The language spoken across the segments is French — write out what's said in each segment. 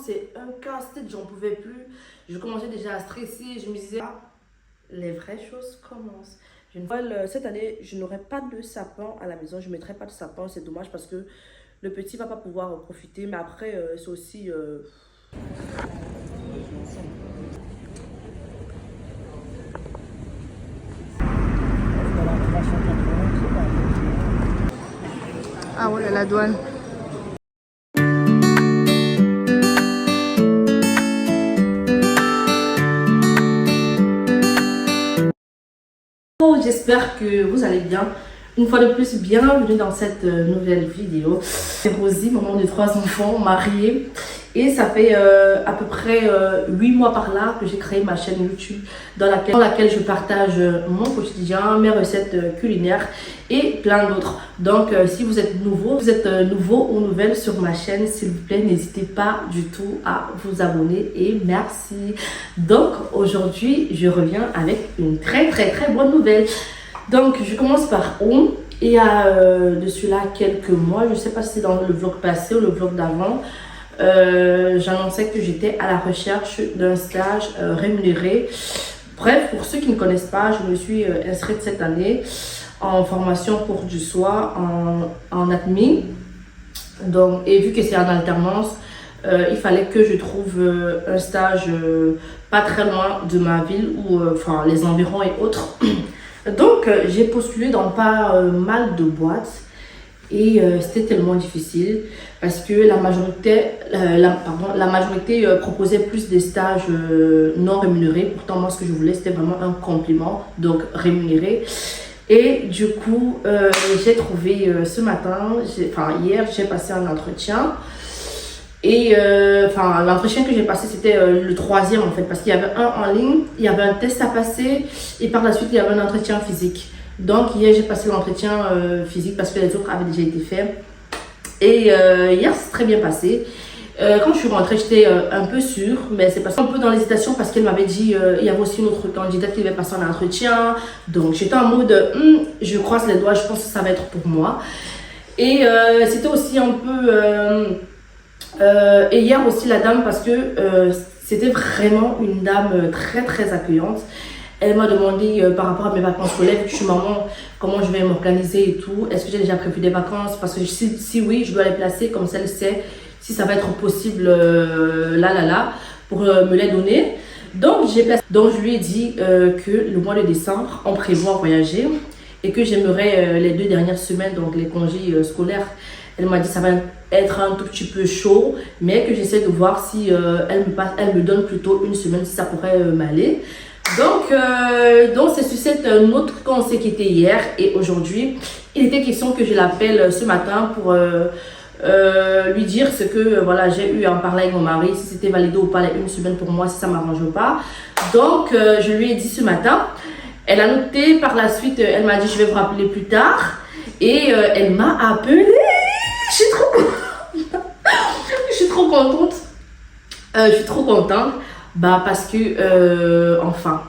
c'est un casse-tête, j'en pouvais plus. Je commençais déjà à stresser. Je me disais, ah, les vraies choses commencent. Cette année, je n'aurai pas de sapin à la maison. Je ne mettrai pas de sapin. C'est dommage parce que le petit ne va pas pouvoir profiter. Mais après, c'est aussi... Ah ouais, la douane. J'espère que vous allez bien. Une fois de plus, bienvenue dans cette nouvelle vidéo. C'est Rosie, maman de 3 enfants, mariée. Et ça fait à peu près 8 mois par là que j'ai créé ma chaîne YouTube dans laquelle je partage mon quotidien, mes recettes culinaires et plein d'autres. Donc si vous êtes nouveau ou nouvelle sur ma chaîne, s'il vous plaît, n'hésitez pas du tout à vous abonner et merci. Donc aujourd'hui, je reviens avec une très bonne nouvelle. Donc je commence par où? Il y a de cela quelques mois, je ne sais pas si c'est dans le vlog passé ou le vlog d'avant, j'annonçais que j'étais à la recherche d'un stage rémunéré. Bref, pour ceux qui ne connaissent pas, je me suis inscrite cette année en formation cours du soir en admin. Donc, et vu que c'est en alternance, il fallait que je trouve un stage pas très loin de ma ville ou enfin les environs et autres. Donc, j'ai postulé dans pas mal de boîtes et c'était tellement difficile parce que la majorité proposait plus des stages non rémunérés. Pourtant, moi, ce que je voulais, c'était vraiment un complément, donc rémunéré. Et du coup, j'ai trouvé ce matin, hier, j'ai passé un entretien. Et l'entretien que j'ai passé, c'était le 3e en fait, parce qu'il y avait un en ligne, il y avait un test à passer et par la suite, il y avait un entretien physique. Donc hier, j'ai passé l'entretien physique parce que les autres avaient déjà été faits. Et hier, c'est très bien passé. Quand je suis rentrée, j'étais un peu sûre, mais c'est passé un peu dans l'hésitation parce qu'elle m'avait dit il y avait aussi une autre candidate qui devait passer un entretien. Donc j'étais en mode je croise les doigts, je pense que ça va être pour moi. Et c'était aussi un peu... et hier aussi la dame, parce que c'était vraiment une dame très accueillante. Elle m'a demandé par rapport à mes vacances scolaires, que je suis maman, comment je vais m'organiser et tout. Est-ce que j'ai déjà prévu des vacances? Parce que si oui, je dois les placer comme ça, elle sait si ça va être possible pour me les donner. Donc je lui ai dit que le mois de décembre, on prévoit voyager et que j'aimerais les 2 dernières semaines, donc les congés scolaires. Elle m'a dit ça va être un tout petit peu chaud, mais que j'essaie de voir si elle me donne plutôt 1 semaine, si ça pourrait m'aller. Donc c'est sur cette note qu'on s'est quitté hier et aujourd'hui. Il était question que je l'appelle ce matin pour lui dire ce que voilà, j'ai eu à en parler avec mon mari, si c'était validé ou pas les 1 semaine pour moi, si ça m'arrange ou pas. Donc je lui ai dit ce matin. Elle a noté par la suite, elle m'a dit je vais vous rappeler plus tard. Et elle m'a appelé. Je suis trop contente. Je suis trop contente. Parce que, enfin,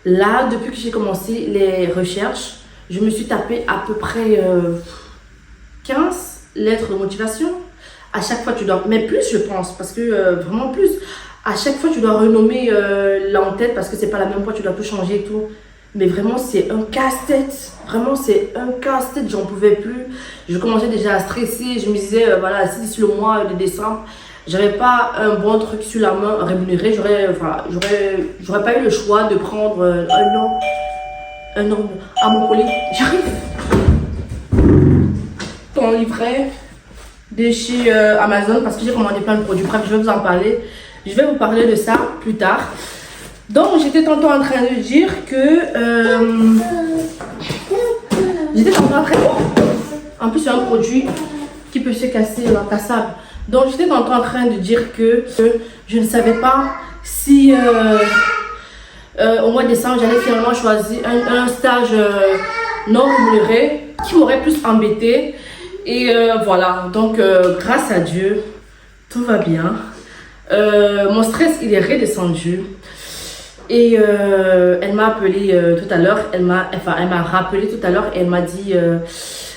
là, depuis que j'ai commencé les recherches, je me suis tapé à peu près 15 lettres de motivation. À chaque fois, tu dois, mais plus je pense, parce que vraiment plus. À chaque fois, tu dois renommer l'entête parce que c'est pas la même fois, tu dois tout changer et tout. Mais vraiment, c'est un casse-tête. Vraiment, c'est un casse-tête. J'en pouvais plus. Je commençais déjà à stresser. Je me disais, voilà, si d'ici le mois de décembre, j'avais pas un bon truc sur la main rémunéré, j'aurais pas eu le choix de prendre un an à mon colis. J'arrive. Ton livret de chez Amazon parce que j'ai commandé plein de produits. Bref, je vais vous en parler. Je vais vous parler de ça plus tard. Donc, j'étais tantôt en train de dire que... En plus, c'est un produit qui peut se casser, incassable. Donc, j'étais tantôt en train de dire que je ne savais pas si au mois de décembre, j'allais finalement choisir un stage non rémunéré qui m'aurait plus embêté. Et voilà, donc grâce à Dieu, tout va bien. Mon stress, il est redescendu. Et elle m'a appelé tout à l'heure, elle m'a rappelé tout à l'heure et elle m'a dit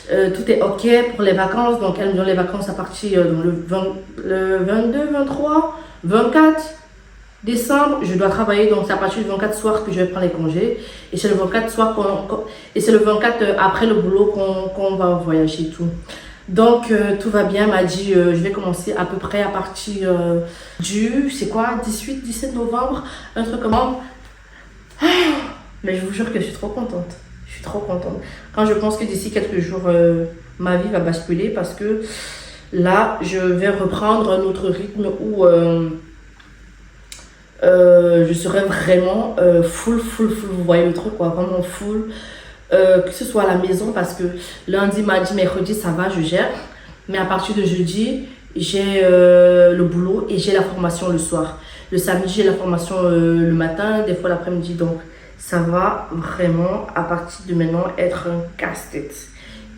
tout est ok pour les vacances. Donc elle me donne les vacances à partir le 22, 23, 24 décembre. Je dois travailler, donc c'est à partir du 24 soir que je vais prendre les congés. Et c'est le 24 soir et c'est le 24 après le boulot qu'on va voyager et tout. Donc tout va bien, elle m'a dit je vais commencer à peu près à partir du, c'est quoi, 18, 17 novembre, un truc comme ça. Mais je vous jure que je suis trop contente. Je suis trop contente. Quand je pense que d'ici quelques jours, ma vie va basculer parce que là, je vais reprendre un autre rythme où je serai vraiment full. Vous voyez le truc, quoi, vraiment full. Que ce soit à la maison parce que lundi, mardi, mercredi, ça va, je gère. Mais à partir de jeudi, j'ai le boulot et j'ai la formation le soir. Le samedi, j'ai la formation le matin, des fois l'après-midi. Donc, ça va vraiment, à partir de maintenant, être un casse-tête.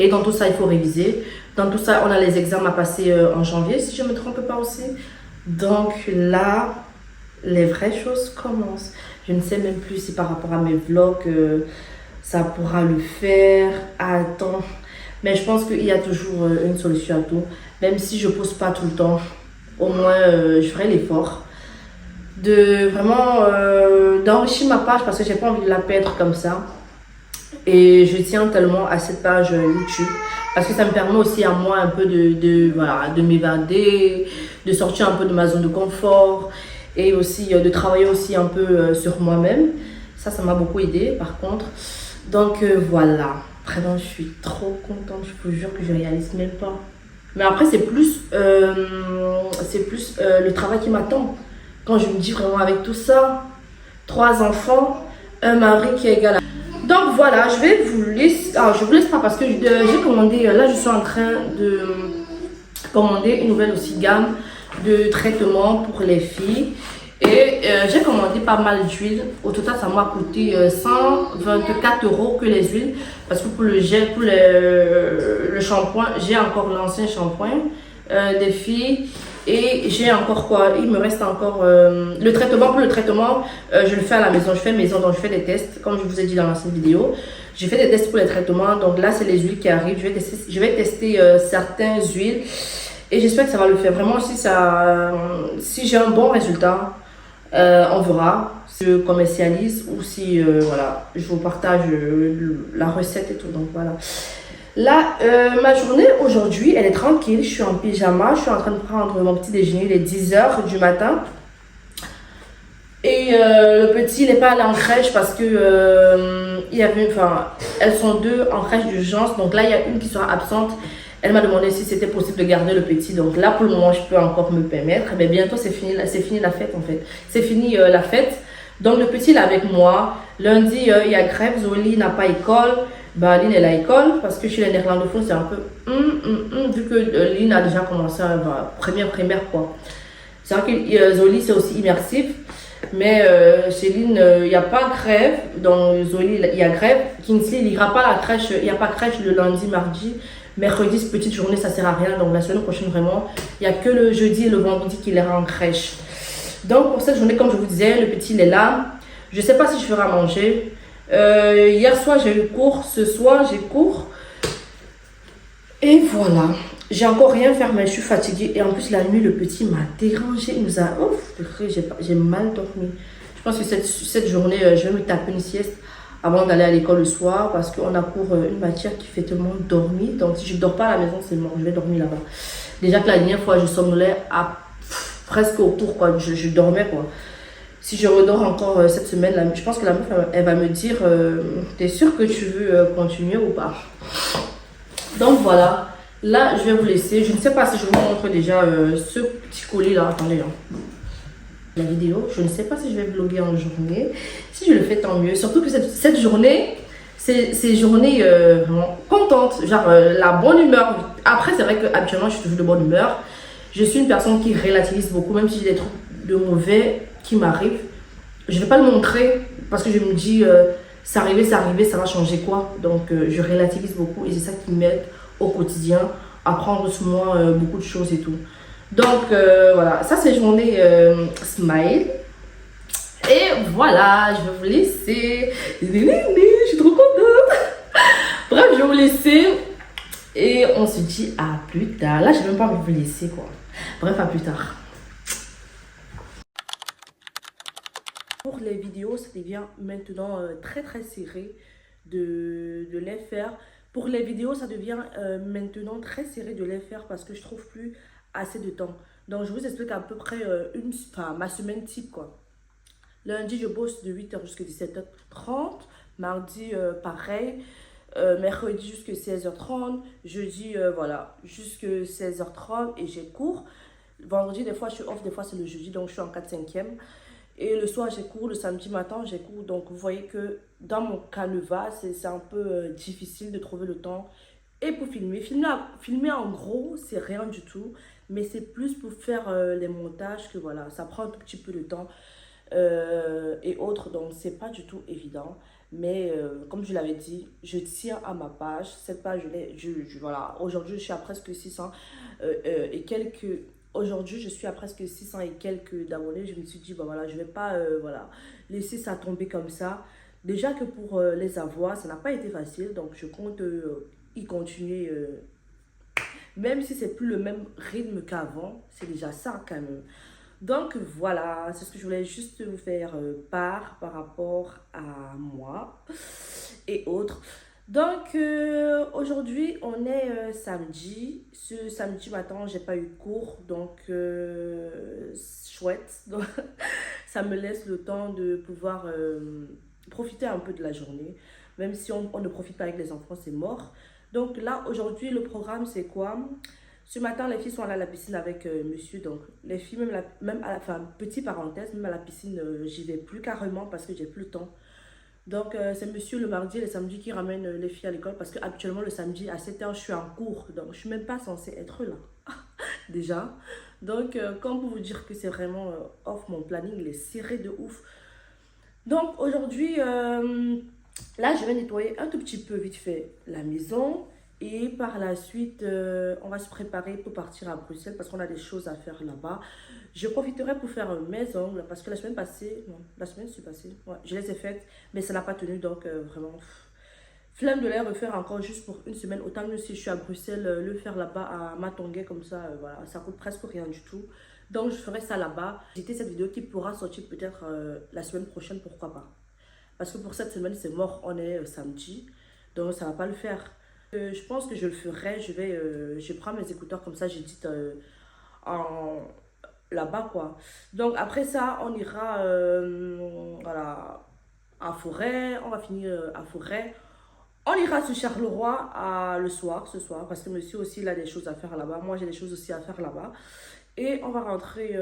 Et dans tout ça, il faut réviser. Dans tout ça, on a les examens à passer en janvier, si je ne me trompe pas aussi. Donc là, les vraies choses commencent. Je ne sais même plus si par rapport à mes vlogs, ça pourra le faire. Attends. Mais je pense qu'il y a toujours une solution à tout. Même si je ne pose pas tout le temps, au moins je ferai l'effort de vraiment d'enrichir ma page parce que j'ai pas envie de la perdre comme ça. Et je tiens tellement à cette page YouTube parce que ça me permet aussi à moi un peu de m'évader, de sortir un peu de ma zone de confort et aussi de travailler aussi un peu sur moi-même. Ça m'a beaucoup aidé par contre. Donc voilà, vraiment je suis trop contente, je vous jure que je réalise même pas. Mais après c'est plus le travail qui m'attend. Quand je me dis vraiment avec tout ça, 3 enfants, un mari qui est égal à... Donc voilà, je vais vous laisser... Ah, je vous laisse pas parce que j'ai commandé... Là, je suis en train de commander une nouvelle aussi gamme de traitements pour les filles. Et j'ai commandé pas mal d'huile. Au total, ça m'a coûté 124 € que les huiles. Parce que pour le gel, pour le shampoing, j'ai encore l'ancien shampoing des filles. Et j'ai encore quoi? Il me reste encore le traitement. Pour le traitement, je le fais à la maison. Je fais maison, donc je fais des tests. Comme je vous ai dit dans l'ancienne vidéo, j'ai fait des tests pour les traitements. Donc là, c'est les huiles qui arrivent. Je vais tester certaines huiles. Et j'espère que ça va le faire. Vraiment, si j'ai un bon résultat, on verra si je commercialise ou si voilà, je vous partage la recette et tout. Donc voilà. Là, ma journée aujourd'hui, elle est tranquille. Je suis en pyjama. Je suis en train de prendre mon petit déjeuner. Il est 10 h du matin. Et le petit, il n'est pas allé en crèche parce que elles sont 2 en crèche d'urgence. Donc là, il y a une qui sera absente. Elle m'a demandé si c'était possible de garder le petit. Donc là, pour le moment, je peux encore me permettre. Mais bientôt, c'est fini la fête en fait. C'est fini la fête. Donc le petit, il est avec moi. Lundi, il y a grève. Zoli n'a pas école. Lynn est à l'école parce que chez les néerlandophones, c'est un peu vu que Lynn a déjà commencé primaire quoi. C'est vrai que Zoli, c'est aussi immersif. Mais chez Lynn, il n'y a pas grève. Dans Zoli, il y a grève. Kingsley, il n'ira pas à la crèche. Il n'y a pas crèche le lundi, mardi. Mercredi, cette petite journée, ça sert à rien. Donc la semaine prochaine, vraiment, il n'y a que le jeudi et le vendredi qu'il ira en crèche. Donc pour cette journée, comme je vous disais, le petit, il est là. Je ne sais pas si je ferai à manger. Hier soir, j'ai eu cours. Ce soir, j'ai cours. Et voilà. J'ai encore rien fait, mais je suis fatiguée. Et en plus, la nuit, le petit m'a dérangé. Il nous a... j'ai mal dormi. Je pense que cette journée, je vais me taper une sieste avant d'aller à l'école le soir parce qu'on a cours une matière qui fait tellement dormir. Donc si je ne dors pas à la maison, c'est mort, je vais dormir là-bas. Déjà que la dernière fois, je somnolais presque autour, quoi. Je dormais, quoi. Si je redors encore cette semaine, là, je pense que la meuf, elle va me dire t'es sûr que tu veux continuer ou pas? Donc voilà, là je vais vous laisser. Je ne sais pas si je vous montre déjà ce petit colis là. Attendez, hein. La vidéo, je ne sais pas si je vais vlogger en journée. Si je le fais, tant mieux. Surtout que cette journée, c'est journée vraiment contente, genre la bonne humeur. Après, c'est vrai que habituellement, je suis toujours de bonne humeur. Je suis une personne qui relativise beaucoup, même si j'ai des trucs de mauvais qui m'arrivent. Je ne vais pas le montrer parce que je me dis, c'est arrivé, ça va changer quoi? Donc, je relativise beaucoup et c'est ça qui m'aide au quotidien à prendre sur moi beaucoup de choses et tout. Donc, voilà, ça c'est journée smile. Et voilà, je vais vous laisser. Je suis trop contente. Bref, je vais vous laisser. Et on se dit à plus tard. Là, je n'ai même pas envie de vous laisser, quoi. Bref, à plus tard. Pour les vidéos, ça devient maintenant très très serré de les faire. Pour les vidéos, ça devient maintenant très serré de les faire parce que je trouve plus assez de temps. Donc, je vous explique à peu près ma semaine type, quoi. Lundi, je bosse de 8h jusqu'à 17h30. Mardi, pareil. Mercredi jusqu'à 16h30. Jeudi, voilà, jusqu'à 16h30 et j'ai cours. Vendredi, des fois, je suis off, des fois, c'est le jeudi, donc je suis en 4/5e. Et le soir, j'ai cours. Le samedi matin, j'ai cours. Donc, vous voyez que dans mon canevas, c'est un peu difficile de trouver le temps. Et pour filmer, filmer en gros, c'est rien du tout. Mais c'est plus pour faire les montages que voilà, ça prend un tout petit peu de temps. Et autres, donc c'est pas du tout évident, mais comme je l'avais dit, je tiens à ma page. Cette page, voilà, aujourd'hui je suis à presque 600 et quelques. Aujourd'hui, je suis à presque 600 et quelques d'abonnés. Je me suis dit, bah voilà, je vais pas voilà, laisser ça tomber comme ça. Déjà que pour les avoir, ça n'a pas été facile, donc je compte y continuer. Même si c'est plus le même rythme qu'avant, c'est déjà ça quand même. Donc voilà, c'est ce que je voulais juste vous faire part par rapport à moi et autres. Donc aujourd'hui on est samedi. Ce samedi matin j'ai pas eu cours, donc chouette. Donc, ça me laisse le temps de pouvoir profiter un peu de la journée. Même si on ne profite pas avec les enfants, c'est mort. Donc là aujourd'hui le programme c'est quoi? Ce matin, les filles sont allées à la piscine avec monsieur. Donc, les filles, même à la fin, petite parenthèse, même à la piscine, j'y vais plus carrément parce que j'ai plus le temps. Donc, c'est monsieur le mardi et le samedi qui ramène les filles à l'école parce que habituellement le samedi à 7h, je suis en cours. Donc, je suis même pas censée être là, déjà. Donc, comme pour vous dire que c'est vraiment off, mon planning, il est serré de ouf. Donc, aujourd'hui, là, je vais nettoyer un tout petit peu vite fait la maison. Et par la suite, on va se préparer pour partir à Bruxelles parce qu'on a des choses à faire là-bas. Je profiterai pour faire mes ongles parce que la semaine passée, non, la semaine s'est passée, ouais, je les ai faites, mais ça n'a pas tenu, donc vraiment, flemme de les refaire encore juste pour une semaine. Autant mieux si je suis à Bruxelles, le faire là-bas à Matongué comme ça, voilà, ça coûte presque rien du tout. Donc je ferai ça là-bas. J'étais cette vidéo qui pourra sortir peut-être la semaine prochaine, pourquoi pas. Parce que pour cette semaine, c'est mort, on est samedi, donc ça ne va pas le faire. Je pense que je le ferai, je prends mes écouteurs comme ça, j'édite là-bas quoi. Donc après ça, on ira voilà, à Forêt, on va finir à Forêt. On ira sur Charleroi ce soir, parce que monsieur aussi il a des choses à faire là-bas. Moi j'ai des choses aussi à faire là-bas. Et on va rentrer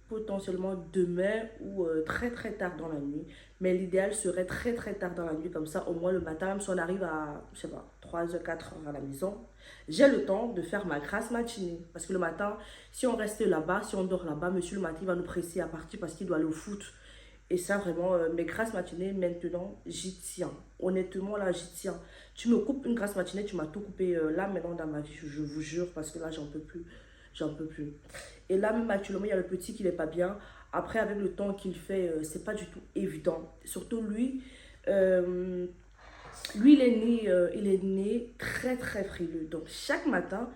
potentiellement demain ou très très tard dans la nuit. Mais l'idéal serait très très tard dans la nuit, comme ça au moins le matin, même si on arrive à, je sais pas, 3h, 4h à la maison, j'ai le temps de faire ma grasse matinée. Parce que le matin, si on reste là-bas, si on dort là-bas, monsieur le matin il va nous presser à partir parce qu'il doit aller au foot. Et ça vraiment, mes grasses matinées maintenant, j'y tiens. Honnêtement là, j'y tiens. Tu me coupes une grasse matinée, tu m'as tout coupé là maintenant dans ma vie, je vous jure, parce que là j'en peux plus. J'en peux plus. Et là, même actuellement, il y a le petit qui n'est pas bien. Après, avec le temps qu'il fait, c'est pas du tout évident. Surtout lui, il est né très, très frileux. Donc, chaque matin,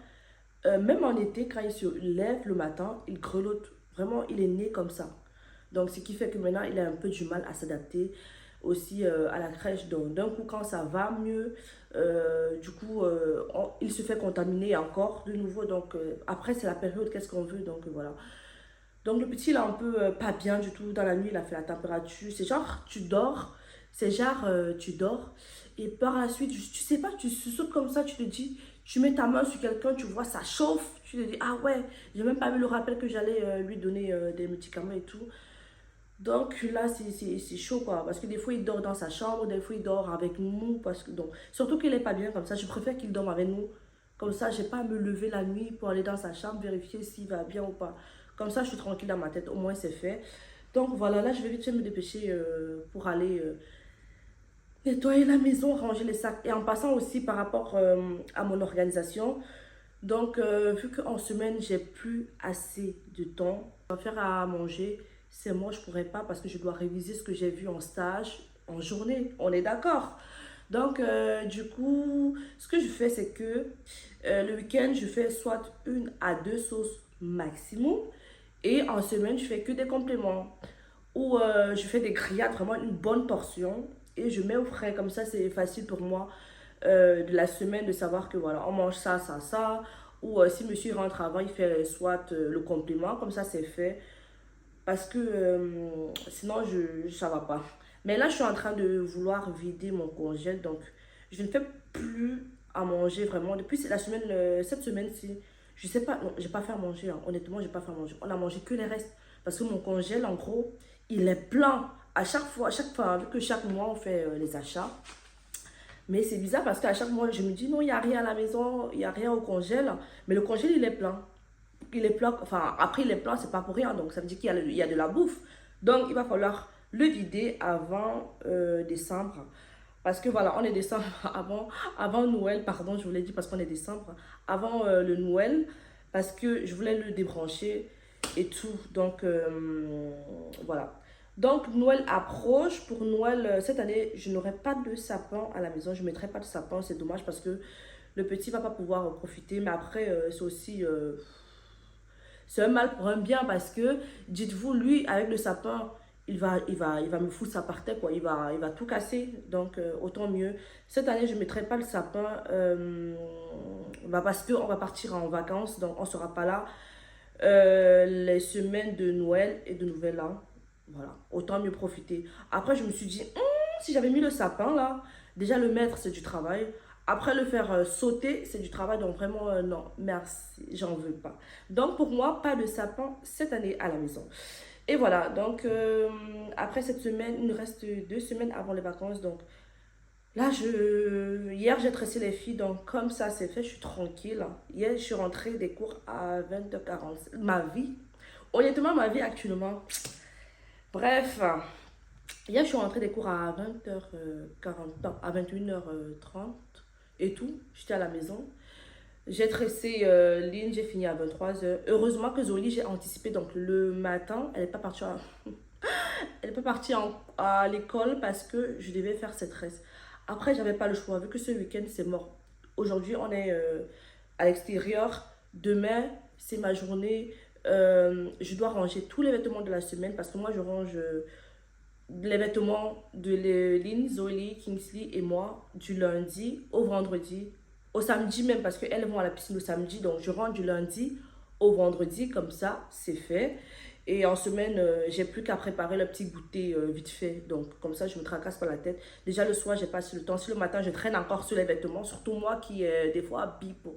même en été, quand il se lève le matin, il grelotte. Vraiment, il est né comme ça. Donc, ce qui fait que maintenant, il a un peu du mal à s'adapter aussi à la crèche. Donc, d'un coup, quand ça va mieux, du coup, il se fait contaminer encore de nouveau. Donc, après, c'est la période, qu'est-ce qu'on veut. Donc, voilà. Donc, le petit, il est un peu pas bien du tout. Dans la nuit, il a fait la température. C'est genre, tu dors. C'est genre, tu dors. Et par la suite, tu sais pas, tu sautes comme ça, tu te dis, tu mets ta main sur quelqu'un, tu vois, ça chauffe. Tu te dis, ah ouais, j'ai même pas eu le rappel que j'allais lui donner des médicaments et tout. Donc là, c'est chaud quoi. Parce que des fois, il dort dans sa chambre, des fois, il dort avec nous. Parce que, donc, surtout qu'il n'est pas bien comme ça. Je préfère qu'il dorme avec nous. Comme ça, j'ai pas à me lever la nuit pour aller dans sa chambre, vérifier s'il va bien ou pas. Comme ça, je suis tranquille dans ma tête. Au moins, c'est fait. Donc voilà, là, je vais vite fait me dépêcher pour aller nettoyer la maison, ranger les sacs. Et en passant aussi par rapport à mon organisation. Donc, vu qu'en semaine, j'ai plus assez de temps, je vais faire à manger. c'est moi, je pourrais pas parce que je dois réviser ce que j'ai vu en stage en journée. On est d'accord? Donc, du coup, ce que je fais, c'est que le week-end, je fais soit 1 à 2 sauces maximum. Et en semaine, je fais que des compléments. Ou je fais des grillades, vraiment une bonne portion. Et je mets au frais. Comme ça, c'est facile pour moi de la semaine de savoir que voilà, on mange ça, ça, ça. Ou si monsieur rentre avant, il fait soit le complément. Comme ça, c'est fait. Parce que sinon, ça va pas. Mais là, je suis en train de vouloir vider mon congèle. Donc, je ne fais plus à manger vraiment. Depuis la semaine, cette semaine-ci, je sais pas, non, j'ai pas fait à manger. Hein. Honnêtement, j'ai pas fait à manger. On a mangé que les restes. Parce que mon congèle, en gros, il est plein. À chaque fois, vu que chaque mois, on fait les achats. Mais c'est bizarre parce qu'à chaque mois, je me dis non, il n'y a rien à la maison, il n'y a rien au congèle. Mais le congèle, il est plein. Il est plein, enfin, après, il est plein, c'est pas pour rien. Donc, ça veut dire il y a de la bouffe. Donc, il va falloir le vider avant décembre. Parce que voilà, on est décembre avant Noël, pardon, je vous l'ai dit parce qu'on est décembre. Avant le Noël, parce que je voulais le débrancher et tout. Donc, voilà. Donc, Noël approche. Pour Noël, cette année, je n'aurai pas de sapin à la maison. Je ne mettrai pas de sapin. C'est dommage parce que le petit va pas pouvoir en profiter. Mais après, c'est aussi... c'est un mal pour un bien parce que, dites-vous, lui, avec le sapin, il va me foutre ça par terre, quoi. Il va tout casser. Donc, autant mieux. Cette année, je ne mettrai pas le sapin parce qu'on va partir en vacances. Donc, on ne sera pas là les semaines de Noël et de Nouvel An. Voilà, autant mieux profiter. Après, je me suis dit, si j'avais mis le sapin là, déjà le mettre, c'est du travail. Après, le faire sauter, c'est du travail. Donc, vraiment, non, merci, j'en veux pas. Donc, pour moi, pas de sapin cette année à la maison. Et voilà, donc, après cette semaine, il nous reste 2 semaines avant les vacances. Donc, là, hier, j'ai tressé les filles. Donc, comme ça, c'est fait, je suis tranquille. Hier, je suis rentrée des cours à 20h40. Ma vie, honnêtement, ma vie actuellement. Bref, hier, je suis rentrée des cours à 20h40, non, à 21h30 et tout. J'étais à la maison. J'ai tressé Lynn, j'ai fini à 23h. Heureusement que Zoli, j'ai anticipé. Donc, le matin, elle n'est pas partie, elle est pas partie à l'école parce que je devais faire cette tresse. Après, j'avais pas le choix. Vu que ce week-end, c'est mort. Aujourd'hui, on est à l'extérieur. Demain, c'est ma journée. Je dois ranger tous les vêtements de la semaine parce que moi, je range les vêtements de Lynn, Zoe, Kingsley et moi du lundi au vendredi, au samedi même parce qu'elles vont à la piscine le samedi. Donc, je range du lundi au vendredi, comme ça, c'est fait. Et en semaine, j'ai plus qu'à préparer le petit goûter vite fait. Donc, comme ça, je me tracasse pas la tête. Déjà, le soir, j'ai pas assez le temps. Si le matin, je traîne encore sur les vêtements, surtout moi qui, des fois, bipo.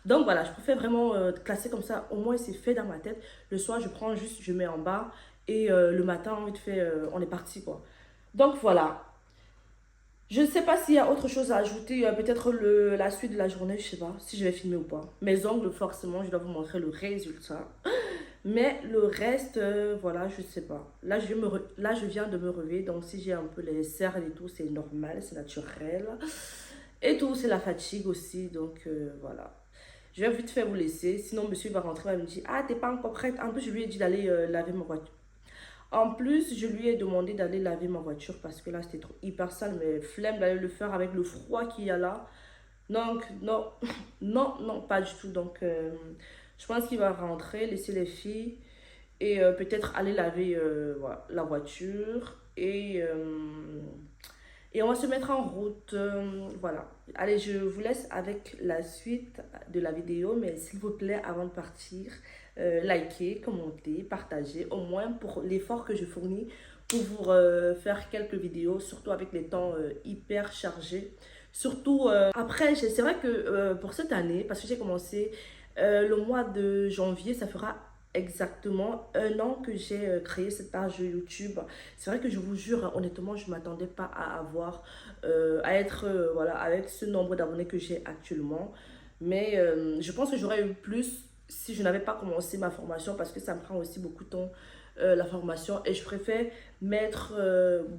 Donc voilà, je préfère vraiment classer comme ça. Au moins, c'est fait dans ma tête. Le soir, je prends juste, je mets en bas. Et le matin, vite fait, on est parti, quoi. Donc voilà. Je ne sais pas s'il y a autre chose à ajouter. Peut-être la suite de la journée, je sais pas si je vais filmer ou pas. Mes ongles, forcément, je dois vous montrer le résultat. Mais le reste, voilà, je sais pas. Là, je viens de me réveiller. Donc, si j'ai un peu les cernes et tout, c'est normal, c'est naturel. Et tout, c'est la fatigue aussi. Donc, voilà. Je vais vite fait vous laisser. Sinon, monsieur va rentrer et me dire, ah, t'es pas encore prête. En plus, je lui ai dit d'aller laver ma voiture. En plus, je lui ai demandé d'aller laver ma voiture parce que là, c'était trop hyper sale. Mais flemme d'aller le faire avec le froid qu'il y a là. Donc, non, non, non, pas du tout. Donc, je pense qu'il va rentrer, laisser les filles et peut-être aller laver voilà, la voiture. Et on va se mettre en route. Voilà. Allez, je vous laisse avec la suite de la vidéo. Mais s'il vous plaît, avant de partir, likez, commentez, partagez. Au moins pour l'effort que je fournis pour vous faire quelques vidéos. Surtout avec les temps hyper chargés. Surtout après, c'est vrai que pour cette année, parce que j'ai commencé le mois de janvier, ça fera exactement 1 an que j'ai créé cette page YouTube. C'est vrai que je vous jure, honnêtement, je ne m'attendais pas à avoir, à être, voilà, avec ce nombre d'abonnés que j'ai actuellement. Mais je pense que j'aurais eu plus si je n'avais pas commencé ma formation parce que ça me prend aussi beaucoup de temps, la formation. Et je préfère mettre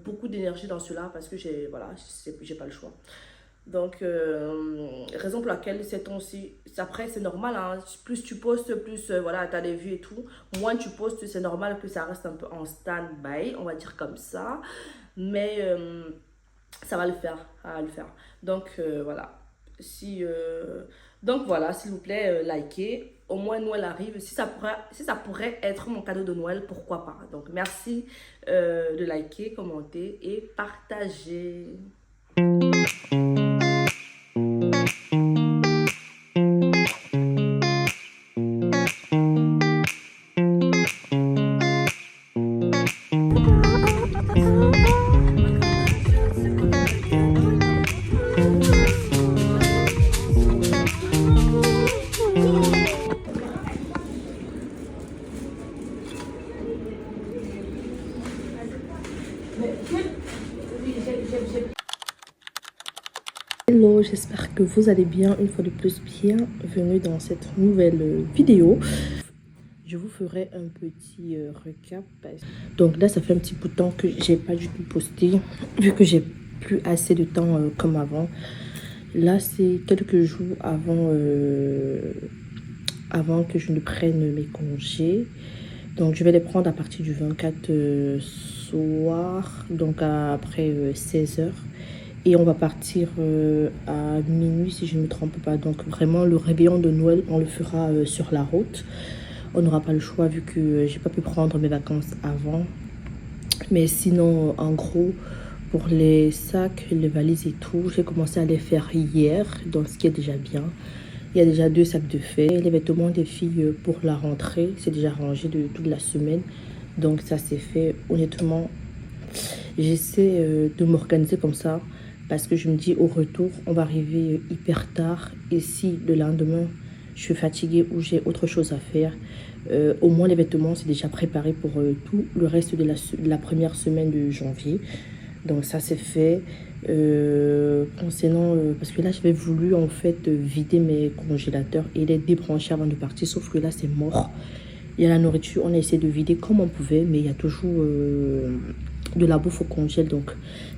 beaucoup d'énergie dans cela parce que j'ai, voilà, j'ai pas le choix. Donc, raison pour laquelle ces temps-ci, après c'est normal, hein, plus tu postes, plus voilà, tu as des vues et tout. Moins tu postes, c'est normal que ça reste un peu en stand-by, on va dire comme ça. Mais ça va le faire, ça va le faire. Donc, voilà. Si, donc voilà, s'il vous plaît, likez. Au moins Noël arrive. Si ça pourrait être mon cadeau de Noël, pourquoi pas. Donc, merci de liker, commenter et partager. Hello, j'espère que vous allez bien. Une fois de plus, bienvenue dans cette nouvelle vidéo. Je vous ferai un petit recap. Donc là, ça fait un petit bout de temps que j'ai pas du tout posté, vu que j'ai plus assez de temps comme avant. Là, c'est quelques jours avant que je ne prenne mes congés. Donc je vais les prendre à partir du 24 soir, donc après 16h. Et on va partir à minuit si je ne me trompe pas. Donc vraiment le réveillon de Noël, on le fera sur la route. On n'aura pas le choix vu que j'ai pas pu prendre mes vacances avant. Mais sinon, en gros, pour les sacs, les valises et tout, j'ai commencé à les faire hier. Donc ce qui est déjà bien. Il y a déjà 2 sacs de fait. Les vêtements des filles pour la rentrée, c'est déjà rangé de toute la semaine. Donc ça c'est fait. Honnêtement, j'essaie de m'organiser comme ça. Parce que je me dis au retour, on va arriver hyper tard. Et si le lendemain, je suis fatiguée ou j'ai autre chose à faire, au moins les vêtements, c'est déjà préparé pour tout le reste de la première semaine de janvier. Donc ça, c'est fait. Concernant, parce que là, j'avais voulu en fait vider mes congélateurs et les débrancher avant de partir. Sauf que là, c'est mort. Il y a la nourriture, on a essayé de vider comme on pouvait. Mais il y a toujours de la bouffe au congèle. Donc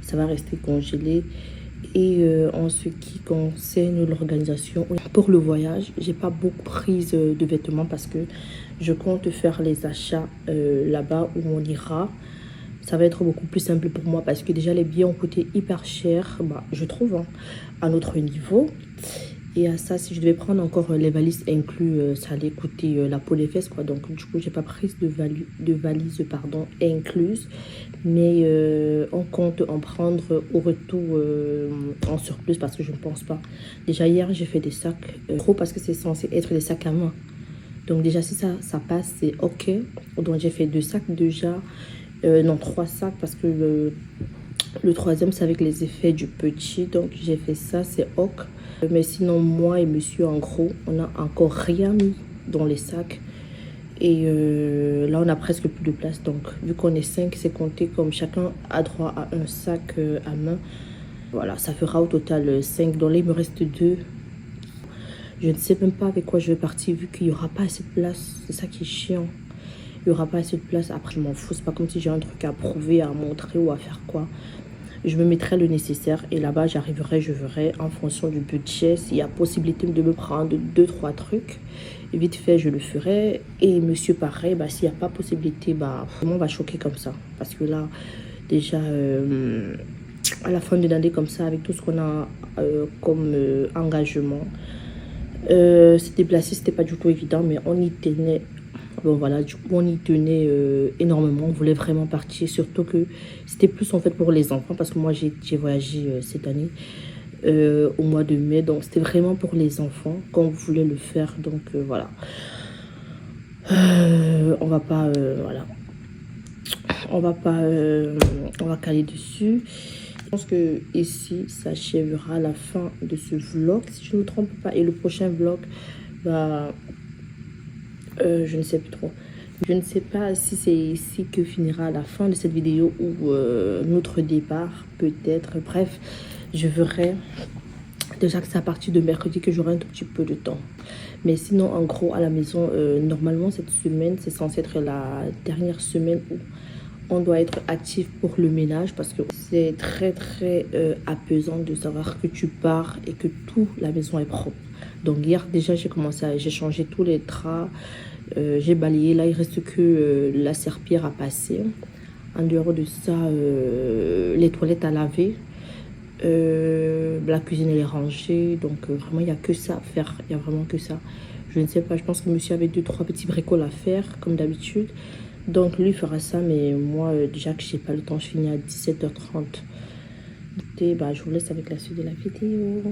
ça va rester congelé. Et en ce qui concerne l'organisation pour le voyage, j'ai pas beaucoup pris de vêtements parce que je compte faire les achats là-bas où on ira. Ça va être beaucoup plus simple pour moi parce que déjà les billets ont coûté hyper cher, bah, je trouve, hein, à notre niveau. Et à ça, si je devais prendre encore les valises inclus, ça allait coûter la peau des fesses, quoi. Donc, du coup, j'ai pas pris de valise incluse. Mais on compte en prendre au retour en surplus parce que je ne pense pas. Déjà, hier, j'ai fait des sacs gros parce que c'est censé être des sacs à main. Donc, déjà, si ça passe, c'est OK. Donc, j'ai fait 2 sacs déjà. Non, 3 sacs parce que le troisième, c'est avec les effets du petit. Donc, j'ai fait ça, c'est OK. Mais sinon, moi et monsieur, en gros, on n'a encore rien mis dans les sacs. Et là, on a presque plus de place. Donc, vu qu'on est 5, c'est compté comme chacun a droit à un sac à main. Voilà, ça fera au total 5. Donc là, il me reste 2. Je ne sais même pas avec quoi je vais partir vu qu'il n'y aura pas assez de place. C'est ça qui est chiant. Il n'y aura pas assez de place. Après, je m'en fous. C'est pas comme si j'ai un truc à prouver, à montrer ou à faire quoi. Je me mettrai le nécessaire et là-bas, j'arriverai, je verrai en fonction du budget. S'il y a possibilité de me prendre 2-3 trucs, vite fait, je le ferai. Et monsieur, pareil, bah, s'il n'y a pas possibilité, bah, on va choquer comme ça. Parce que là, déjà, à la fin de l'année, comme ça, avec tout ce qu'on a comme engagement, se déplacer, c'était pas du tout évident, mais on y tenait. Bon voilà, du coup on y tenait énormément, on voulait vraiment partir, surtout que c'était plus en fait pour les enfants parce que moi j'ai voyagé cette année au mois de mai, donc c'était vraiment pour les enfants qu'on voulait le faire, donc voilà. On va pas, voilà, on va caler dessus. Je pense que ici s'achèvera la fin de ce vlog, si je ne me trompe pas, et le prochain vlog, bah... je ne sais plus trop. Je ne sais pas si c'est ici que finira la fin de cette vidéo ou notre départ, peut-être. Bref, je verrai. Déjà que c'est à partir de mercredi que j'aurai un tout petit peu de temps. Mais sinon, en gros, à la maison, normalement, cette semaine, c'est censé être la dernière semaine où on doit être actif pour le ménage parce que c'est très très apaisant de savoir que tu pars et que toute la maison est propre. Donc hier déjà j'ai changé tous les draps, j'ai balayé. Là il reste que la serpillière à passer. En dehors de ça, les toilettes à laver. La cuisine elle est rangée, donc vraiment il n'y a que ça à faire, il n'y a vraiment que ça. Je ne sais pas, je pense que monsieur avait 2-3 petits bricoles à faire comme d'habitude, donc lui fera ça, mais moi déjà que je n'ai pas le temps, je finis à 17h30. Et bah, je vous laisse avec la suite de la vidéo.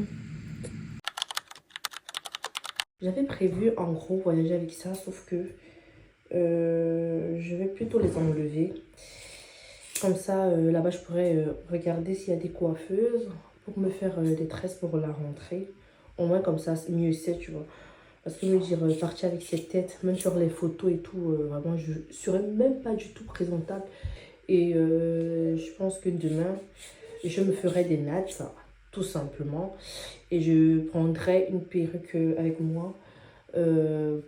J'avais prévu en gros voyager avec ça, sauf que je vais plutôt les enlever. Comme ça, là-bas, je pourrais regarder s'il y a des coiffeuses pour me faire des tresses pour la rentrée. Au moins, comme ça, mieux c'est, tu vois. Parce que me dire partir avec cette tête, même sur les photos et tout, vraiment, je ne serais même pas du tout présentable. Et je pense que demain, je me ferai des nattes, tout simplement. Et je prendrai une perruque avec moi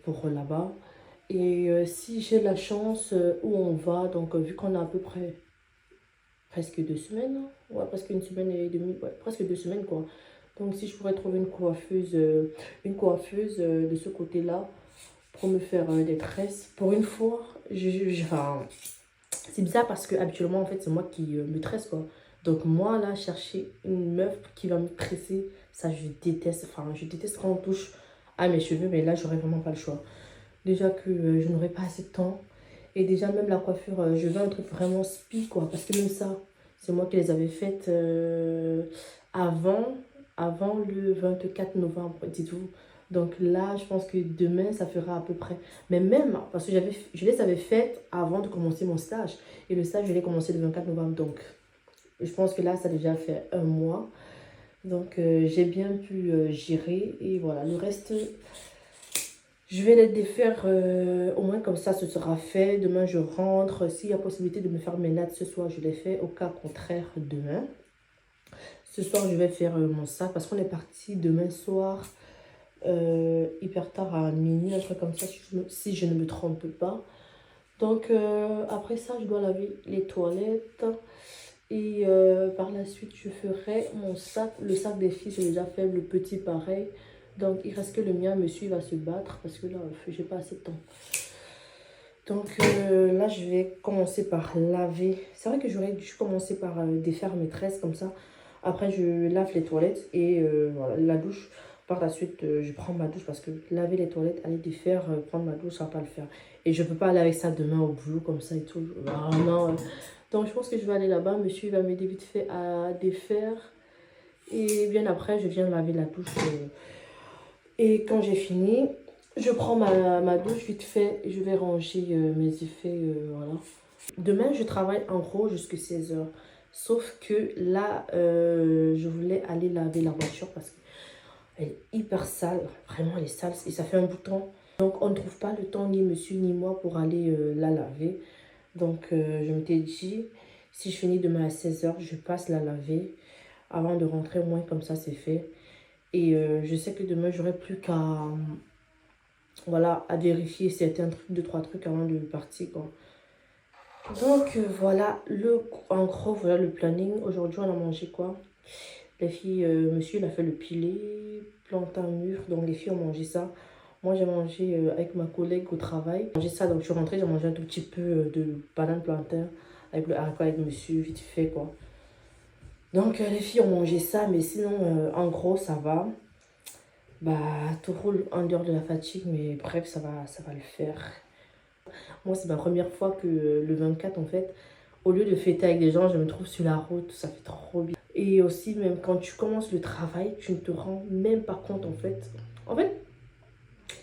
pour là-bas. Et si j'ai la chance où on va, donc vu qu'on a à peu près presque 2 semaines, hein. Ouais, presque une semaine et demie, ouais, presque 2 semaines quoi. Donc si je pourrais trouver une coiffeuse de ce côté-là pour me faire des tresses, pour une fois, enfin, c'est bizarre parce que habituellement en fait c'est moi qui me tresse quoi. Donc moi là, chercher une meuf qui va me tresser, ça je déteste, enfin je déteste quand on touche à mes cheveux, mais là j'aurais vraiment pas le choix. Déjà que je n'aurai pas assez de temps. Et déjà, même la coiffure, je veux un truc vraiment spi, quoi. Parce que même ça, c'est moi qui les avais faites avant, avant le 24 novembre, dites-vous. Donc là, je pense que demain, ça fera à peu près. Mais même, parce que je les avais faites avant de commencer mon stage. Et le stage, je l'ai commencé le 24 novembre. Donc, je pense que là, ça a déjà fait un mois. Donc, j'ai bien pu gérer. Et voilà, le reste... Je vais les défaire, au moins comme ça, ce sera fait. Demain, je rentre. S'il y a possibilité de me faire mes nattes ce soir, je les fais. Au cas contraire, demain. Ce soir, je vais faire mon sac parce qu'on est parti demain soir, hyper tard à minuit, un truc comme ça, si je ne me trompe pas. Donc, après ça, je dois laver les toilettes. Et par la suite, je ferai mon sac. Le sac des filles, j'ai déjà fait le petit pareil. Donc, il reste que le mien, monsieur, il va se battre parce que là, j'ai pas assez de temps. Donc, là, je vais commencer par laver. C'est vrai que j'aurais dû commencer par défaire mes tresses comme ça. Après, je lave les toilettes et voilà, la douche. Par la suite, je prends ma douche parce que laver les toilettes, aller défaire, prendre ma douche, ça va pas le faire. Et je peux pas aller avec ça demain au boulot comme ça et tout. Vraiment. Donc, je pense que je vais aller là-bas. Monsieur, il va m'aider vite fait à défaire. Et bien après, je viens laver la douche. Et quand j'ai fini, je prends ma douche vite fait et je vais ranger mes effets, voilà. Demain, je travaille en gros jusqu'à 16h. Sauf que là, je voulais aller laver la voiture parce qu'elle est hyper sale. Vraiment, elle est sale et ça fait un bout de temps. Donc, on ne trouve pas le temps, ni monsieur ni moi, pour aller la laver. Donc, je m'étais dit, si je finis demain à 16h, je passe la laver avant de rentrer. Au moins, comme ça, c'est fait. Et je sais que demain, j'aurai plus qu'à voilà, à vérifier certains trucs, 2-3 trucs avant de partir, quoi. Donc, voilà, en gros, voilà le planning. Aujourd'hui, on a mangé quoi? Les filles, monsieur, il a fait le pilé, plantain mûr. Donc, les filles ont mangé ça. Moi, j'ai mangé avec ma collègue au travail. J'ai mangé ça, donc je suis rentrée, j'ai mangé un tout petit peu de banane plantain avec le haricot avec monsieur, vite fait, quoi. Donc, les filles ont mangé ça, mais sinon, en gros, ça va. Bah, tout roule en dehors de la fatigue, mais bref, ça va le faire. Moi, c'est ma première fois que le 24, en fait, au lieu de fêter avec des gens, je me trouve sur la route, ça fait trop bien. Et aussi, même quand tu commences le travail, tu ne te rends même pas compte, en fait. En fait,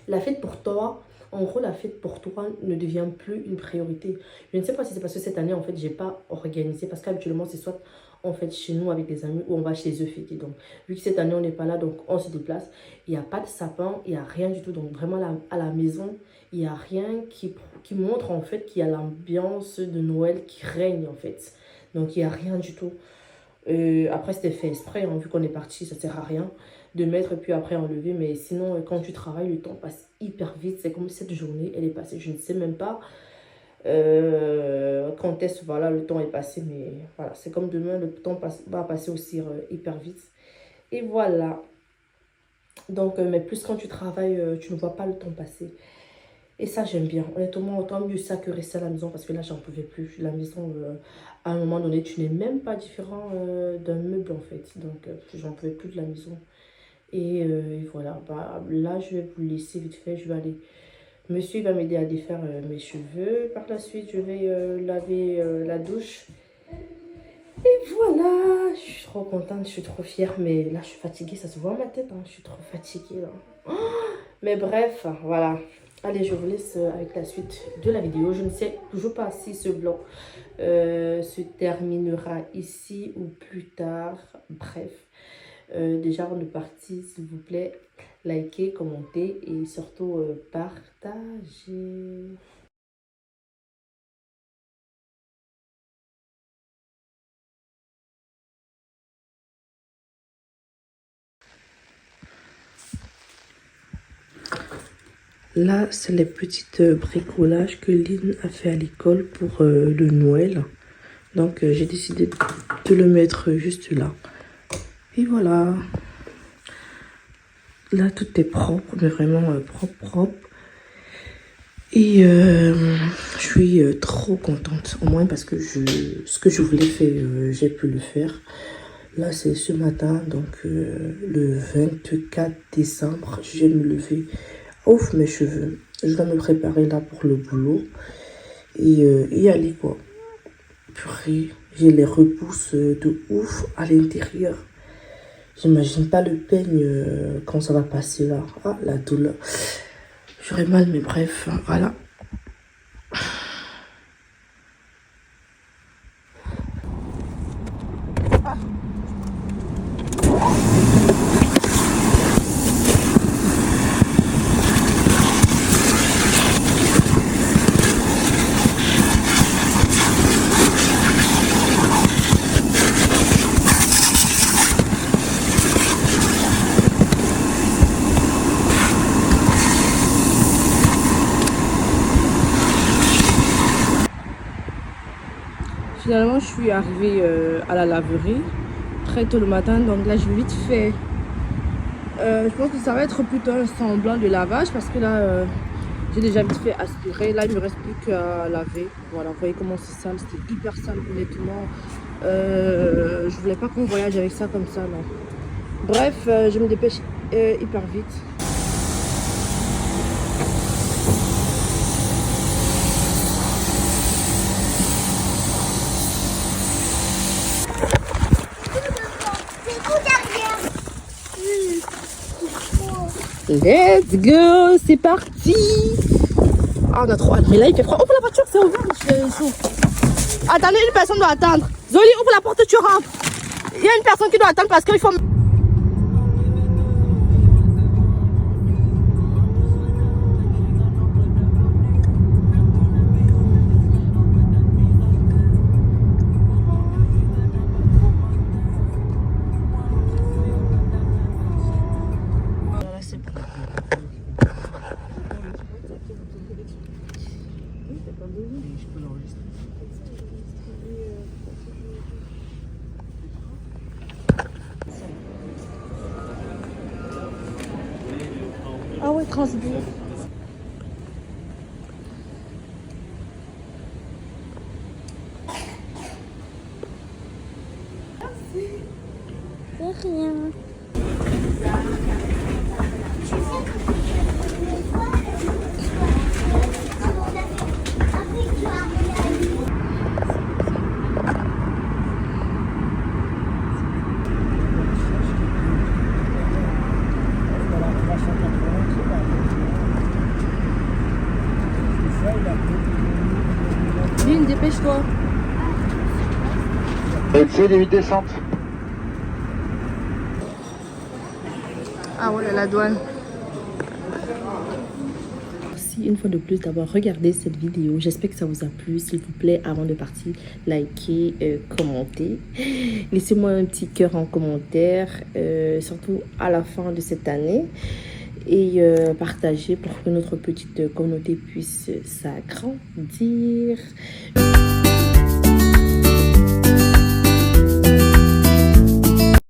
la fête pour toi, en gros, la fête pour toi ne devient plus une priorité. Je ne sais pas si c'est parce que cette année, en fait, j'ai pas organisé. Parce qu'habituellement, c'est soit on fête chez nous avec des amis ou on va chez eux fêter. Donc, vu que cette année, on n'est pas là, donc on se déplace. Il n'y a pas de sapin, il n'y a rien du tout. Donc, vraiment, à la maison, il n'y a rien qui montre, en fait, qu'il y a l'ambiance de Noël qui règne, en fait. Donc, il n'y a rien du tout. Après, c'était fait exprès, hein, vu qu'on est parti, ça ne sert à rien de mettre puis après enlever. Mais sinon, quand tu travailles, le temps passe hyper vite. C'est comme cette journée, elle est passée, je ne sais même pas. conteste, voilà, le temps est passé, mais voilà, c'est comme demain, le temps va passer aussi hyper vite. Et voilà. Donc, mais plus quand tu travailles, tu ne vois pas le temps passer. Et ça, j'aime bien. Honnêtement, autant mieux ça que rester à la maison parce que là, j'en pouvais plus. La maison, à un moment donné, tu n'es même pas différent d'un meuble en fait. Donc, j'en pouvais plus de la maison. Et voilà. Bah, là, je vais vous laisser vite fait. Je vais aller. Monsieur va m'aider à défaire mes cheveux. Par la suite, je vais laver la douche. Et voilà. Je suis trop contente, je suis trop fière. Mais là, je suis fatiguée. Ça se voit à ma tête. Hein. Je suis trop fatiguée là. Mais bref, voilà. Allez, je vous laisse avec la suite de la vidéo. Je ne sais toujours pas si ce vlog se terminera ici ou plus tard. Bref, déjà avant de partir, s'il vous plaît, likez, commentez et surtout partagez. Là, c'est les petites bricolages que Lynn a fait à l'école pour le Noël. Donc, j'ai décidé de le mettre juste là. Et voilà. Là, tout est propre, mais vraiment propre. Et je suis trop contente. Au moins parce que ce que je voulais faire, j'ai pu le faire. Là, c'est ce matin, donc le 24 décembre. Je vais me lever. Ouf, mes cheveux. Je vais me préparer là pour le boulot. Et y aller, quoi. Purée, j'ai les repousses de ouf à l'intérieur. J'imagine pas le peigne quand ça va passer là. Ah, la douleur. J'aurais mal, mais bref, voilà. Finalement, je suis arrivée à la laverie très tôt le matin. Donc là, je vais vite fait. Je pense que ça va être plutôt un semblant de lavage parce que là, j'ai déjà vite fait aspirer. Là, il me reste plus qu'à laver. Voilà, vous voyez comment c'est sale. C'était hyper sale, honnêtement. Je voulais pas qu'on voyage avec ça comme ça, non. Bref, je me dépêche hyper vite. Let's go, c'est parti. Ah, on a trop hâte. Mais là, il fait froid. Ouvre la voiture, c'est ouvert. Je fais chaud. Attendez, une personne doit attendre. Zoli, ouvre la porte, tu rentres. Il y a une personne qui doit attendre parce qu'il faut... Ah ouais, Transbourg. De rien. Lynn, dépêche-toi. Excès des 8 descentes. Ah ouais, la douane. Merci une fois de plus d'avoir regardé cette vidéo. J'espère que ça vous a plu. S'il vous plaît, avant de partir, likez, commentez. Laissez-moi un petit cœur en commentaire, surtout à la fin de cette année. Et partagez pour que notre petite communauté puisse s'agrandir.